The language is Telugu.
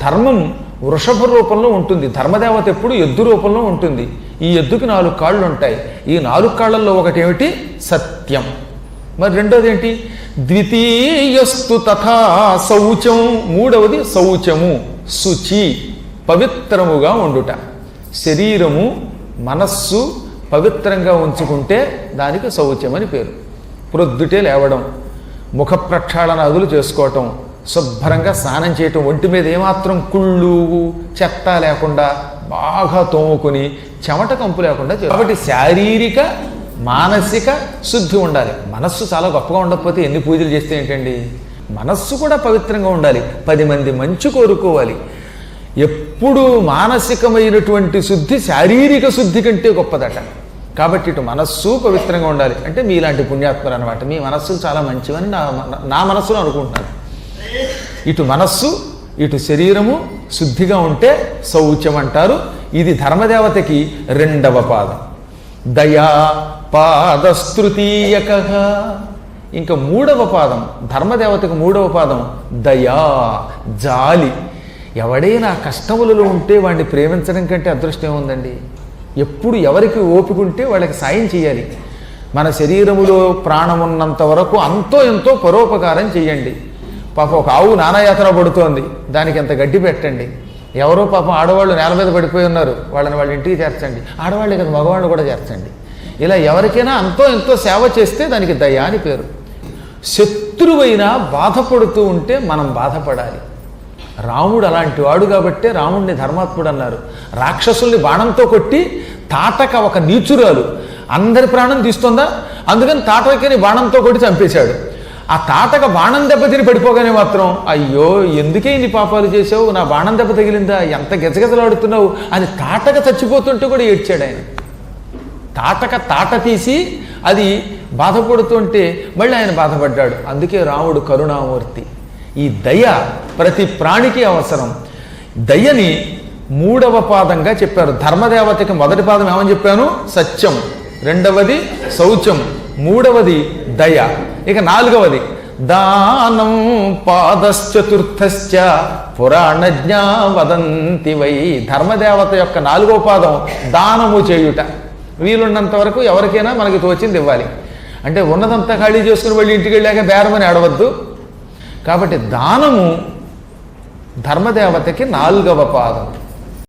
ధర్మం వృషభ రూపంలో ఉంటుంది, ధర్మదేవత ఎప్పుడు ఎద్దు రూపంలో ఉంటుంది. ఈ ఎద్దుకి 4 కాళ్ళు ఉంటాయి. ఈ 4 కాళ్ళల్లో ఒకటి ఏమిటి? సత్యం. మరి రెండోది ఏంటి? ద్వితీయస్తు తథా శౌచం. మూడవది శౌచము, శుచి, పవిత్రముగా ఉండుట. శరీరము మనస్సు పవిత్రంగా ఉంచుకుంటే దానికి శౌచం అని పేరు. ప్రొద్దుటే లేవడం, ముఖ ప్రక్షాళనాదులు చేసుకోవటం, శుభ్రంగా స్నానం చేయటం, ఒంటి మీద ఏమాత్రం కుళ్ళు చెత్త లేకుండా బాగా తోముకుని చెమట కంపు లేకుండా కాబట్టి శారీరక మానసిక శుద్ధి ఉండాలి. మనస్సు చాలా గొప్పగా ఉండకపోతే ఎన్ని పూజలు చేస్తే ఏంటండి? మనస్సు కూడా పవిత్రంగా ఉండాలి. 10 మంది మంచి కోరుకోవాలి. ఎప్పుడు మానసికమైనటువంటి శుద్ధి శారీరక శుద్ధి కంటే గొప్పదట. కాబట్టి ఇటు మనస్సు పవిత్రంగా ఉండాలి. అంటే మీలాంటి పుణ్యాత్మలు అనమాట. మీ మనస్సులు చాలా మంచివని నా మనస్సులో అనుకుంటున్నాను. ఇటు మనస్సు ఇటు శరీరము శుద్ధిగా ఉంటే శౌచం అంటారు. ఇది ధర్మదేవతకి 2వ పాదం. దయా పాదస్తృతీయక. ఇంకా 3వ పాదం ధర్మదేవతకు 3వ పాదం దయా, జాలి. ఎవడైనా కష్టములలో ఉంటే వాడిని ప్రేమించడం కంటే అదృష్టం ఏముందండి? ఎప్పుడు ఎవరికి ఓపిక ఉంటే వాళ్ళకి సాయం చేయాలి. మన శరీరములో ప్రాణం ఉన్నంత వరకు అంతో ఎంతో పరోపకారం చేయండి. పాపం ఒక ఆవు నానాయాతన పడుతోంది, దానికి ఎంత గడ్డి పెట్టండి. ఎవరో పాపం ఆడవాళ్ళు నేల మీద పడిపోయి ఉన్నారు, వాళ్ళని వాళ్ళ ఇంటికి చేర్చండి. ఆడవాళ్ళే కదా, మగవాళ్ళు కూడా చేర్చండి. ఇలా ఎవరికైనా అంతో ఎంతో సేవ చేస్తే దానికి దయ అని పేరు. శత్రువైనా బాధపడుతూ ఉంటే మనం బాధపడాలి. రాముడు అలాంటి వాడు కాబట్టే రాముడిని ధర్మాత్ముడు అన్నారు. రాక్షసుల్ని బాణంతో కొట్టి తాటక ఒక నీచురాలు అందరి ప్రాణం తీస్తుందా, అందుకని తాటకని బాణంతో కొట్టి చంపేశాడు. ఆ తాటక బాణం దెబ్బతిని పడిపోగానే మాత్రం అయ్యో ఎందుకే ఇన్ని పాపాలు చేసావు, నా బాణం దెబ్బ తగిలిందా, ఎంత గెజగెజలాడుతున్నావు అని తాటక చచ్చిపోతుంటే కూడా ఏడ్చాడు ఆయన. తాట తీసి అది బాధపడుతుంటే మళ్ళీ ఆయన బాధపడ్డాడు. అందుకే రాముడు కరుణామూర్తి. ఈ దయ ప్రతి ప్రాణికి అవసరం. దయని 3వ పాదంగా చెప్పారు. ధర్మదేవతకి 1వ పాదం ఏమని చెప్పాను? సత్యం. 2వది శౌచం. 3వది దయ. ఇక 4వది దానం పాదశ్చతుర్థశ్చ పురాణజ్ఞా వదంతి వై. ధర్మదేవత యొక్క 4వ పాదం దానము చేయుట. వీలున్నంత వరకు ఎవరికైనా మనకి తోచింది ఇవ్వాలి. అంటే ఉన్నదంతా ఖాళీ చేసుకుని వెళ్ళి ఇంటికి వెళ్ళాక బేరమని ఆడవద్దు. కాబట్టి దానము ధర్మదేవతకి 4వ పాదం.